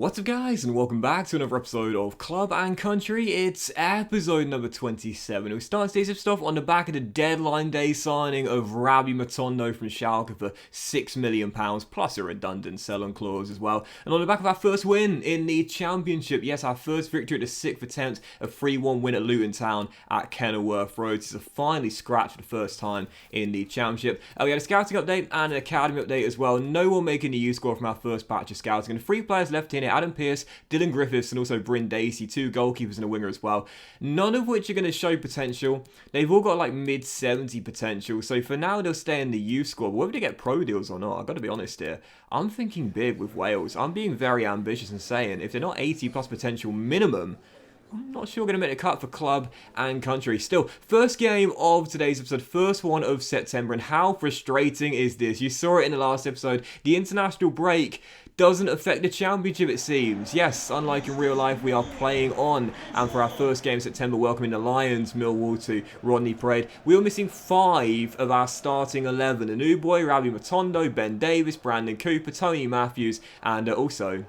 What's up guys, and welcome back to another episode of Club and Country. It's episode number 27. We start today's stuff on the back of the deadline day signing of Rabbi Matondo from Schalke for £6 million, plus a redundant sell-on clause as well. And on the back of our first win in the Championship, yes, our first victory at the 6th attempt, a 3-1 win at Luton Town at Kenilworth Road. It's a finally scratch for the first time in the Championship. We had a scouting update and an academy update as well. No one making the U score from our first batch of scouting. And 3 players left in it. Adam Pearce, Dylan Griffiths and also Bryn Dacey, 2 goalkeepers and a winger as well. None of which are going to show potential. They've all got like mid-70 potential, so for now they'll stay in the youth squad. But whether they get pro deals or not, I've got to be honest here, I'm thinking big with Wales. I'm being very ambitious and saying if they're not 80 plus potential minimum, I'm not sure we're going to make a cut for club and country. Still, first game of today's episode, first one of September, and how frustrating is this? You saw it in the last episode. The international break doesn't affect the Championship, it seems. Yes, unlike in real life, we are playing on. And for our first game in September, welcoming the Lions, Millwall to Rodney Parade, we were missing 5 of our starting 11. A new boy, Rabbi Matondo, Ben Davis, Brandon Cooper, Tony Matthews, and also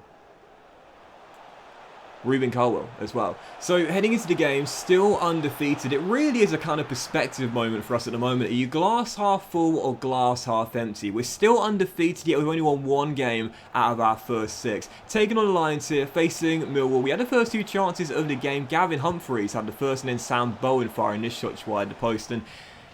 Ruben Colwell as well. So heading into the game, still undefeated. It really is a kind of perspective moment for us at the moment. Are you glass half full or glass half empty? We're still undefeated, yet we've only won 1 game out of our first 6. Taking on the Lions here, facing Millwall. We had the first 2 chances of the game. Gavin Humphreys had the first, and then Sam Bowen firing this shot wide the post. And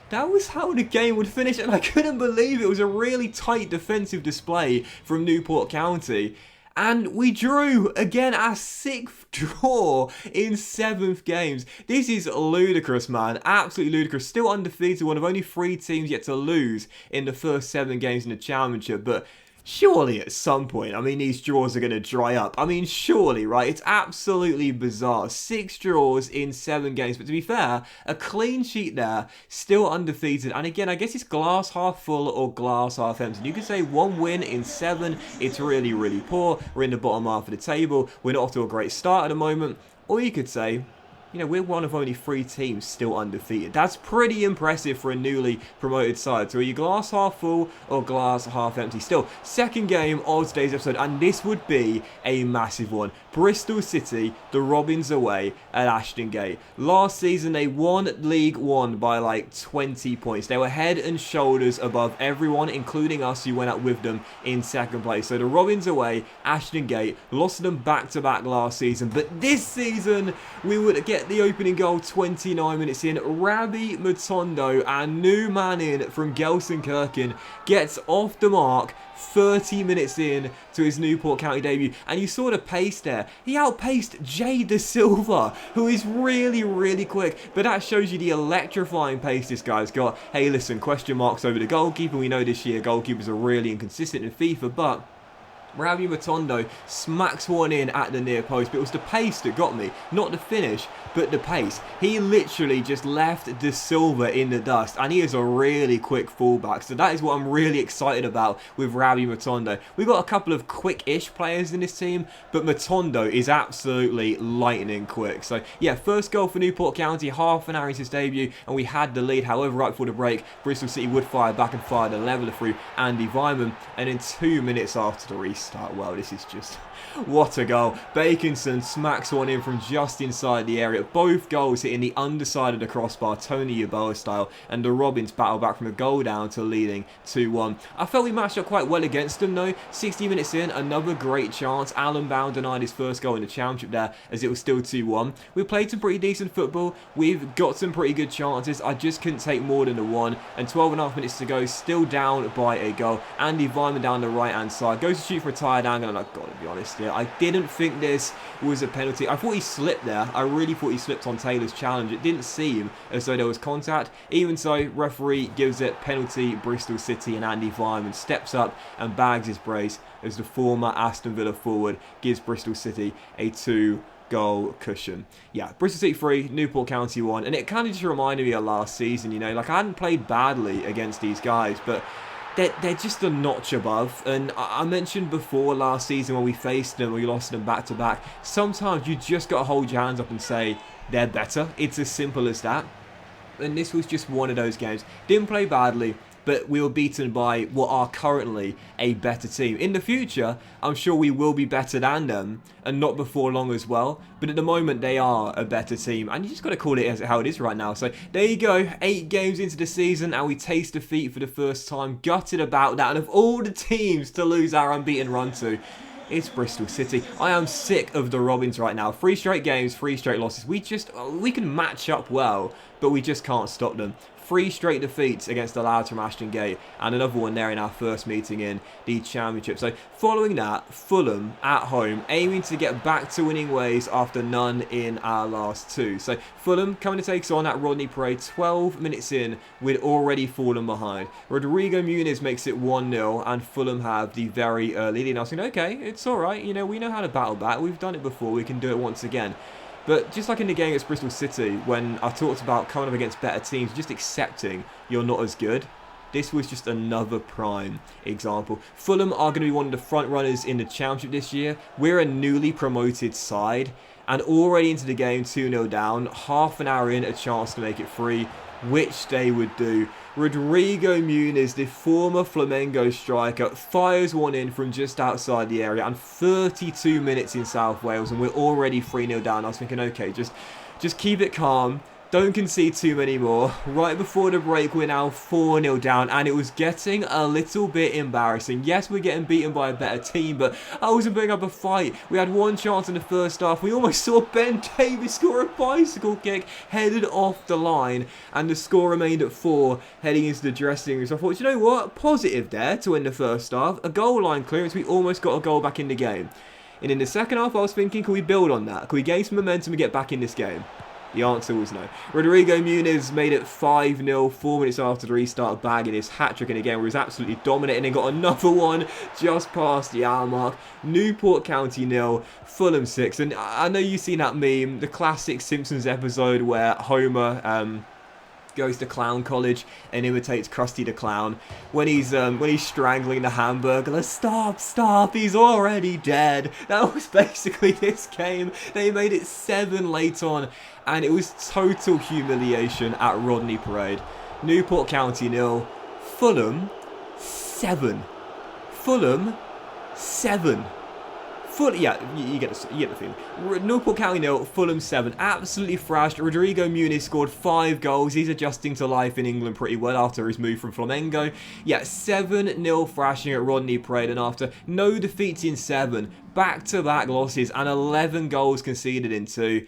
that was how the game would finish, and I couldn't believe it was a really tight defensive display from Newport County. And we drew, again, our 6th draw in 7th games. This is ludicrous, man. Absolutely ludicrous. Still undefeated, one of only 3 teams yet to lose in the first 7 games in the Championship. But surely at some point, I mean, these draws are going to dry up. I mean, surely, right? It's absolutely bizarre. 6 draws in 7 games. But to be fair, a clean sheet there, still undefeated. And again, I guess it's glass half full or glass half empty. You could say 1 win in 7. It's really, really poor. We're in the bottom half of the table. We're not off to a great start at the moment. Or you could say, you know, we're one of only 3 teams still undefeated. That's pretty impressive for a newly promoted side. So are you glass half full or glass half empty? Still, second game of today's episode, and this would be a massive one. Bristol City, the Robins away at Ashton Gate. Last season, they won League One by like 20 points. They were head and shoulders above everyone, including us who went out with them in 2nd place. So the Robins away, Ashton Gate, lost them back-to-back last season. But this season, we would get the opening goal 29 minutes in. Rabbi Matondo, our new man in from Gelsenkirchen, gets off the mark 30 minutes in to his Newport County debut, and you saw the pace there. He outpaced Jay De Silva, who is really, really quick, but that shows you the electrifying pace this guy's got. Hey, listen, question marks over the goalkeeper. We know this year goalkeepers are really inconsistent in FIFA, but Rabbi Matondo smacks one in at the near post, but it was the pace that got me, not the finish, but the pace. He literally just left De Silva in the dust, and he is a really quick fullback, so that is what I'm really excited about with Rabbi Matondo. We've got a couple of quick-ish players in this team, but Matondo is absolutely lightning quick. So yeah, first goal for Newport County, half an hour into his debut, and we had the lead. However, right before the break, Bristol City would fire back and fire the leveller through Andy Vyman, and in 2 minutes after the restart, well, this is just, what a goal. Baconson smacks one in from just inside the area. Both goals hitting the underside of the crossbar, Tony Yeboah style, and the Robins battle back from a goal down to leading 2-1. I felt we matched up quite well against them though. 60 minutes in, another great chance. Alan Bound denied his first goal in the Championship there as it was still 2-1. We played some pretty decent football. We've got some pretty good chances. I just couldn't take more than the 1, and 12.5 minutes to go, still down by a goal. Andy Vyman down the right hand side, goes to shoot for a tired angle, and I've got to be honest here, I didn't think this was a penalty. I thought he slipped there. I really thought he slipped on Taylor's challenge. It didn't seem as though there was contact. Even so, referee gives it penalty Bristol City, and Andy Vyman steps up and bags his brace as the former Aston Villa forward gives Bristol City a 2-goal cushion. Yeah, Bristol City 3, Newport County 1, and it kind of just reminded me of last season, you know, like I hadn't played badly against these guys, but they're just a notch above. And I mentioned before last season when we faced them, we lost them back to back, sometimes you just got to hold your hands up and say they're better. It's as simple as that. And this was just one of those games. Didn't play badly, but we were beaten by what are currently a better team. In the future, I'm sure we will be better than them, and not before long as well, but at the moment they are a better team, and you just got to call it as how it is right now. So there you go, 8 games into the season, and we taste defeat for the first time. Gutted about that, and of all the teams to lose our unbeaten run to, it's Bristol City. I am sick of the Robins right now. 3 straight games, 3 straight losses. We can match up well, but we just can't stop them. 3 straight defeats against the lads from Ashton Gate, and another one there in our first meeting in the Championship. So following that, Fulham at home, aiming to get back to winning ways after none in our last 2. So Fulham coming to take us on at Rodney Parade. 12 minutes in, we'd already fallen behind. Rodrigo Muniz makes it 1-0, and Fulham have the very early lead. And I was thinking, okay, it's alright, you know, we know how to battle back. We've done it before, we can do it once again. But just like in the game against Bristol City, when I talked about coming up against better teams, just accepting you're not as good, this was just another prime example. Fulham are going to be one of the front runners in the Championship this year. We're a newly promoted side, and already into the game, 2-0 down, half an hour in, a chance to make it 3, which they would do. Rodrigo Muniz, the former Flamengo striker, fires one in from just outside the area, and 32 minutes in South Wales, and we're already 3-0 down. I was thinking, okay, just keep it calm. Don't concede too many more. Right before the break, we're now 4-0 down, and it was getting a little bit embarrassing. Yes, we're getting beaten by a better team, but I wasn't putting up a fight. We had one chance in the first half. We almost saw Ben Davies score a bicycle kick headed off the line, and the score remained at 4 heading into the dressing room. So I thought, you know what? Positive there to win the first half. A goal line clearance. We almost got a goal back in the game. And in the second half, I was thinking, can we build on that? Can we gain some momentum and get back in this game? The answer was no. Rodrigo Muniz made it 5-0, 4 minutes after the restart, bagging his hat-trick in a game where he was absolutely dominating, and got another one just past the hour mark. Newport County 0, Fulham 6. And I know you've seen that meme, the classic Simpsons episode where Homer goes to clown college and imitates Krusty the Clown when he's strangling the hamburger. Stop, he's already dead. That was basically this game. They made it 7 late on, and it was total humiliation at Rodney Parade. Newport County 0, Fulham 7. Fulham 7. Yeah, you get the feeling. Newport County 0, Fulham 7. Absolutely thrashed. Rodrigo Muniz scored 5 goals. He's adjusting to life in England pretty well after his move from Flamengo. Yeah, 7-0 thrashing at Rodney Parade, and after no defeats in 7, back-to-back losses, and 11 goals conceded in 2.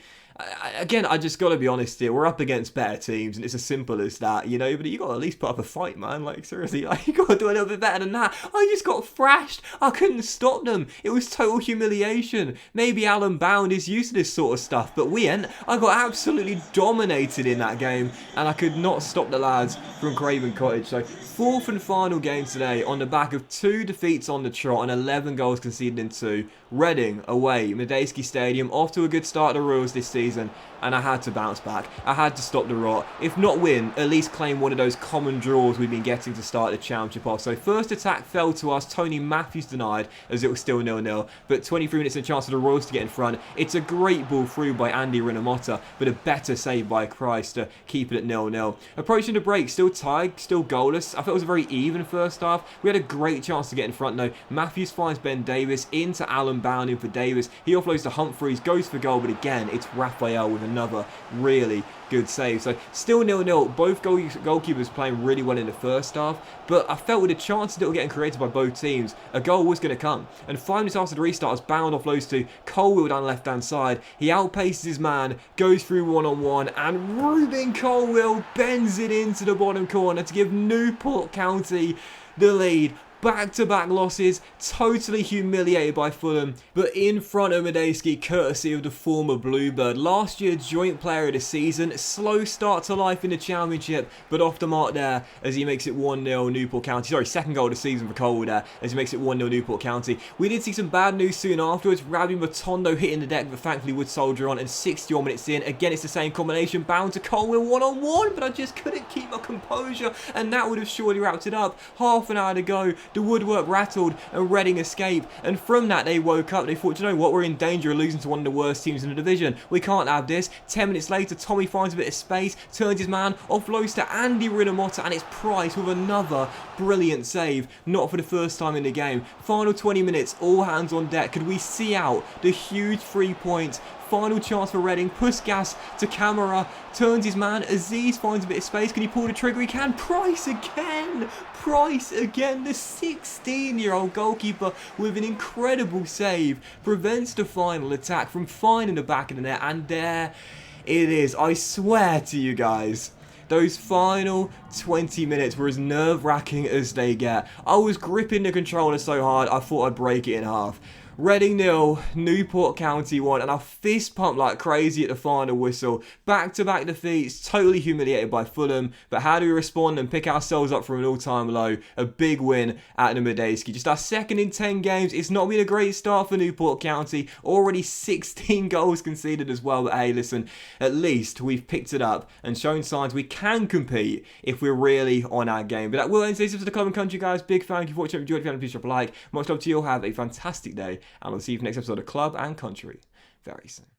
Again, I just got to be honest here. We're up against better teams, and it's as simple as that, you know. But you got to at least put up a fight, man. Like, seriously, like, you got to do a little bit better than that. I just got thrashed. I couldn't stop them. It was total humiliation. Maybe Alan Bound is used to this sort of stuff, but we ain't. I got absolutely dominated in that game, and I could not stop the lads from Craven Cottage. So, 4th and final game today on the back of 2 defeats on the trot and 11 goals conceded in 2. Reading away, Medeski Stadium, off to a good start of the Royals this season, and I had to bounce back. I had to stop the rot. If not win, at least claim one of those common draws we've been getting to start the Championship off. So first attack fell to us. Tony Matthews denied, as it was still 0-0, but 23 minutes and a chance for the Royals to get in front. It's a great ball through by Andy Rinamotta, but a better save by Christ to keep it at 0-0. Approaching the break, still tied, still goalless. I thought it was a very even first half. We had a great chance to get in front though. Matthews finds Ben Davies into Alan Bound in for Davis. He offloads to Humphreys, goes for goal, but again, it's Raphael with another really good save. So still 0-0. Both goalkeepers playing really well in the first half, but I felt with the chances that were getting created by both teams, a goal was going to come. And 5 minutes after the restart, as Bound offloads to Colwill down the left-hand side, he outpaces his man, goes through one-on-one, and Ruben Colwill bends it into the bottom corner to give Newport County the lead. Back-to-back losses, totally humiliated by Fulham, but in front of Medeski, courtesy of the former Bluebird. Last year, joint player of the season, slow start to life in the Championship, but off the mark there as he makes it 1-0 Newport County. Sorry, second goal of the season for Colwill there as he makes it 1-0 Newport County. We did see some bad news soon afterwards. Rabbi Matondo hitting the deck, but thankfully would soldier on, and 61 minutes in, again it's the same combination, Bound to Colwill one-on-one, but I just couldn't keep my composure, and that would have surely wrapped it up. Half an hour to go, the woodwork rattled and Reading escaped. And from that, they woke up. They thought, you know what, we're in danger of losing to one of the worst teams in the division. We can't have this. 10 minutes later, Tommy finds a bit of space, turns his man, offloads to Andy Rinomota, and it's Price with another brilliant save. Not for the first time in the game. Final 20 minutes, all hands on deck. Could we see out the huge 3 points? Final chance for Reading. Puskas to Camara. Turns his man. Aziz finds a bit of space. Can he pull the trigger? He can. Price again. Price again. The 16-year-old goalkeeper with an incredible save. Prevents the final attack from finding the back of the net. And there it is. I swear to you guys, those final 20 minutes were as nerve-wracking as they get. I was gripping the controller so hard I thought I'd break it in half. Reading 0, Newport County 1, and I fist pumped like crazy at the final whistle. Back-to-back defeats, totally humiliated by Fulham, but how do we respond and pick ourselves up from an all-time low? A big win at the Medeski. Just our second in 10 games. It's not been a great start for Newport County. Already 16 goals conceded as well, but hey, listen, at least we've picked it up and shown signs we can compete if we're really on our game. But that will end today's episode of the Club and Country, guys. Big thank you for watching. If you enjoyed, please drop a like. Much love to you all. Have a fantastic day. And I'll see you for the next episode of Club and Country very soon.